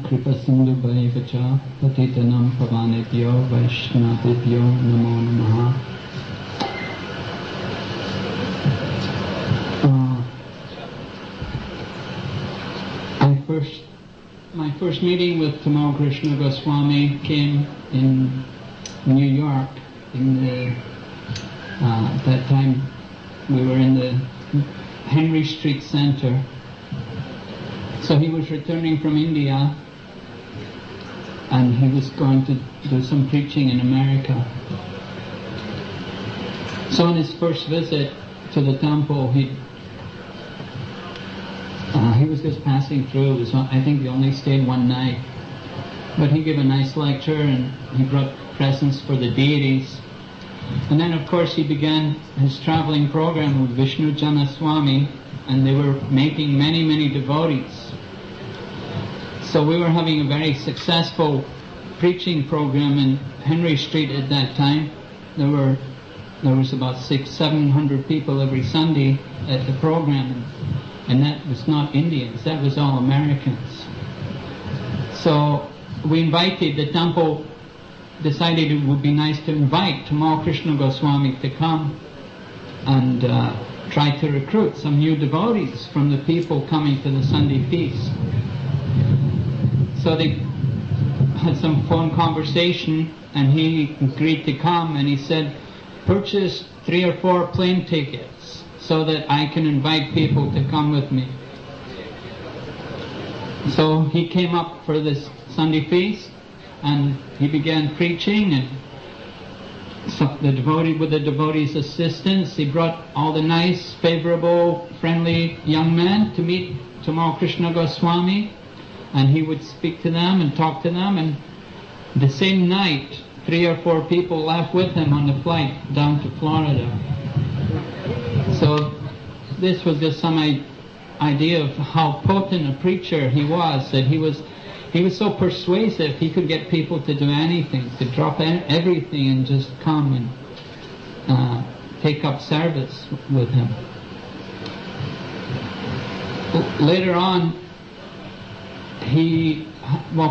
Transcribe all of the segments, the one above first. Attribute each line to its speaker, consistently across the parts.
Speaker 1: Kripa Sindhu Bhaivacha Patitanam Pavanebhyo Vaishnavibhyo Namo Namaha. My first meeting with Tamal Krishna Goswami came in New York. At that time we were in the Henry Street Center. So he was returning from India and he was going to do some preaching in America. So on his first visit to the temple, he was just passing through. It was, I think he only stayed one night. But he gave a nice lecture and he brought presents for the deities. And then of course he began his traveling program with Vishnu Jana Swami, and they were making many, many devotees. So we were having a very successful preaching program in Henry Street at that time. There was about 600-700 people every Sunday at the program, and that was not Indians, that was all Americans. So the temple decided it would be nice to invite Tamal Krishna Goswami to come and try to recruit some new devotees from the people coming to the Sunday feast. So they had some phone conversation and he agreed to come, and he said, purchase 3 or 4 plane tickets so that I can invite people to come with me. So he came up for this Sunday feast and he began preaching, and so with the devotees' assistance, he brought all the nice, favorable, friendly young men to meet Tamal Krishna Goswami, and he would speak to them and talk to them, and the same night 3 or 4 people left with him on the flight down to Florida. So this was just some idea of how potent a preacher he was, that he was so persuasive he could get people to do anything, to drop everything and just come and take up service with him. Later on,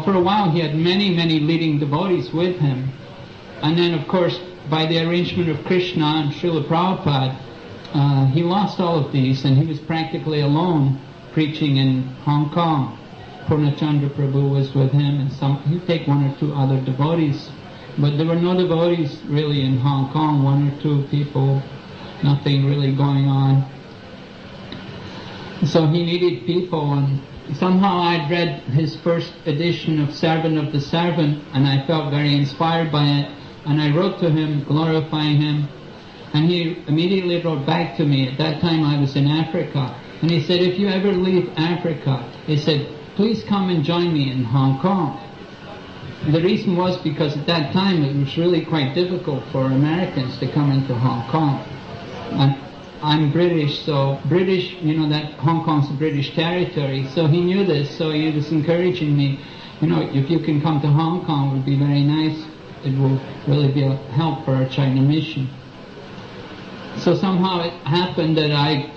Speaker 1: for a while he had many, many leading devotees with him. And then of course, by the arrangement of Krishna and Srila Prabhupada, he lost all of these and he was practically alone preaching in Hong Kong. Purnachandra Prabhu was with him, and he'd take 1 or 2 other devotees. But there were no devotees really in Hong Kong, 1 or 2 people, nothing really going on. So he needed people, and somehow I'd read his first edition of Servant of the Servant, and I felt very inspired by it, and I wrote to him glorifying him, and he immediately wrote back to me. At that time I was in Africa, and he said, if you ever leave Africa, he said, please come and join me in Hong Kong. The reason was because at that time it was really quite difficult for Americans to come into Hong Kong. And I'm British, so that Hong Kong's a British territory, so he knew this, so he was encouraging me, if you can come to Hong Kong, it would be very nice. It will really be a help for our China mission. So somehow it happened that I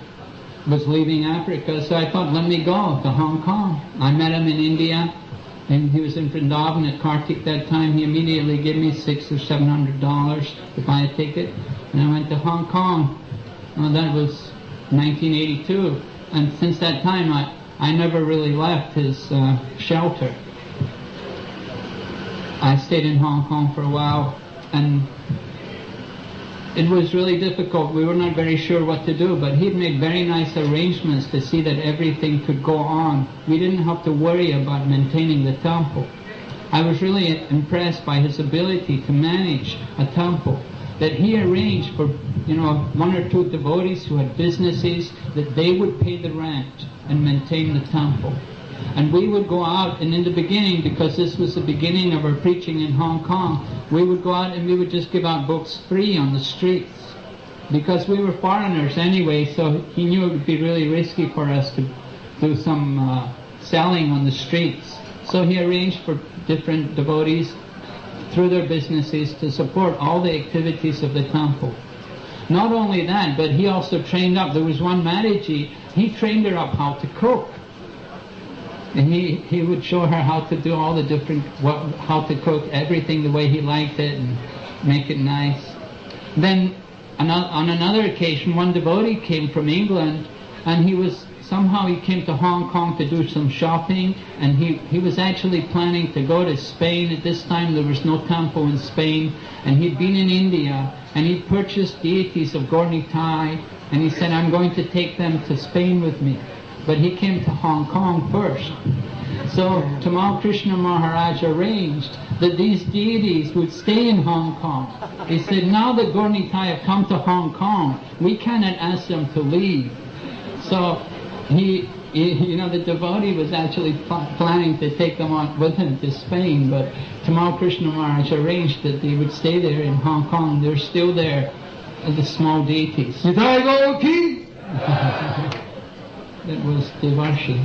Speaker 1: was leaving Africa, so I thought, let me go to Hong Kong. I met him in India, and he was in Vrindavan at Kartik that time. He immediately gave me $600 or $700 to buy a ticket, and I went to Hong Kong. Well, that was 1982, and since that time I never really left his shelter. I stayed in Hong Kong for a while, and it was really difficult. We were not very sure what to do, but he'd made very nice arrangements to see that everything could go on. We didn't have to worry about maintaining the temple. I was really impressed by his ability to manage a temple, that he arranged for 1 or 2 devotees who had businesses, that they would pay the rent and maintain the temple. And we would go out, and in the beginning, because this was the beginning of our preaching in Hong Kong, we would go out and we would just give out books free on the streets. Because we were foreigners anyway, so he knew it would be really risky for us to do some selling on the streets. So he arranged for different devotees through their businesses to support all the activities of the temple. Not only that, but he also trained up. There was one Mataji, he trained her up how to cook. And he would show her how to do all the different, how to cook everything the way he liked it and make it nice. Then on another occasion, one devotee came from England, and somehow he came to Hong Kong to do some shopping, and he was actually planning to go to Spain. At this time there was no temple in Spain, and he'd been in India, and he'd purchased deities of Gornitai, and he said, I'm going to take them to Spain with me. But he came to Hong Kong first. So Tamal Krishna Maharaj arranged that these deities would stay in Hong Kong. He said, now that Gornitai have come to Hong Kong, we cannot ask them to leave. So the devotee was actually planning to take them on with him to Spain, but Tamal Krishna Maharaj arranged that they would stay there in Hong Kong. They're still there, the small deities. That was Devarshi.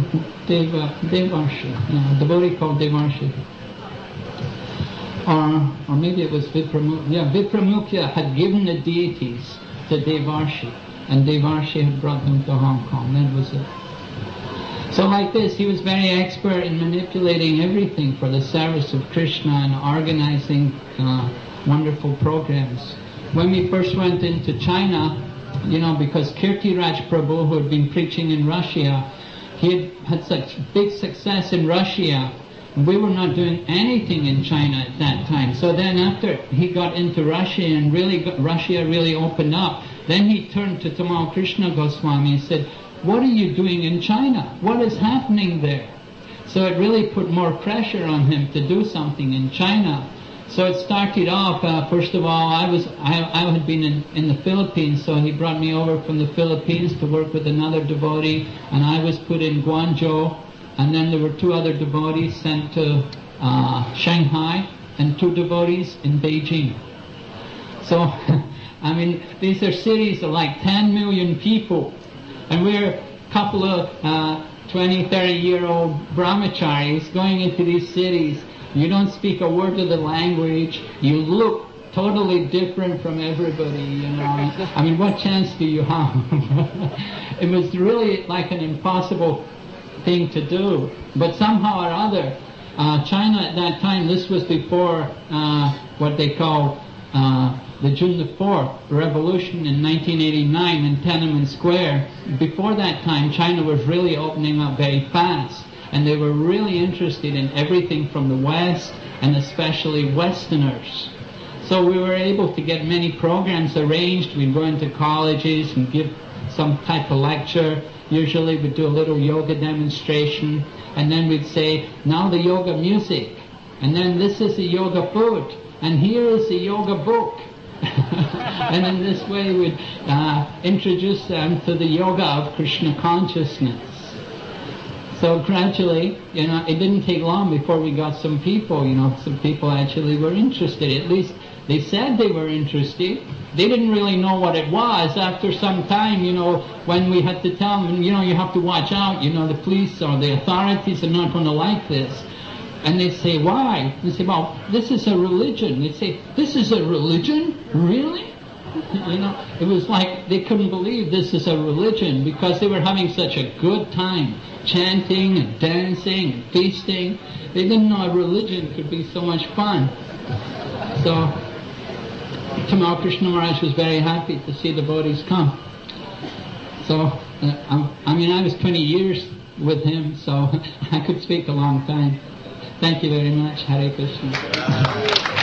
Speaker 1: Devarshi. No, devotee called Devarshi. Or maybe it was Vipramukha. Yeah, Vipramukha had given the deities to Devarshi, and Devarshi had brought them to Hong Kong. That was it. So like this, he was very expert in manipulating everything for the service of Krishna and organizing wonderful programs. When we first went into China, because Kirtiraj Prabhu, who had been preaching in Russia, he had such big success in Russia. We were not doing anything in China at that time. So then after he got into Russia and Russia really opened up, then he turned to Tamal Krishna Goswami and said, what are you doing in China? What is happening there? So it really put more pressure on him to do something in China. So it started off, first of all, I had been in the Philippines, so he brought me over from the Philippines to work with another devotee, and I was put in Guangzhou, and then there were 2 other devotees sent to Shanghai, and 2 devotees in Beijing. So, these are cities of like 10 million people, and we're a couple of 20, 30-year-old brahmacharis going into these cities. You don't speak a word of the language. You look totally different from everybody, what chance do you have? It was really like an impossible thing to do. But somehow or other, China at that time, this was before what they call the June the 4th revolution in 1989 in Tiananmen Square. Before that time, China was really opening up very fast. And they were really interested in everything from the West, and especially Westerners. So we were able to get many programs arranged. We'd go into colleges and give some type of lecture. Usually we'd do a little yoga demonstration, and then we'd say, now the yoga music, and then this is the yoga food, and here is the yoga book. And in this way we'd introduce them to the yoga of Krishna consciousness. So gradually, it didn't take long before we got some people, some people actually were interested. At least they said they were interested. They didn't really know what it was. After some time, when we had to tell them, you have to watch out, the police or the authorities are not going to like this. And they say, why? They say, well, this is a religion. They say, this is a religion? Really? It was like they couldn't believe this is a religion, because they were having such a good time, chanting and dancing and feasting. They didn't know a religion could be so much fun. So Tamal Krishna Maharaj was very happy to see the devotees come. So, I was 20 years with him, so I could speak a long time. Thank you very much. Hare Krishna.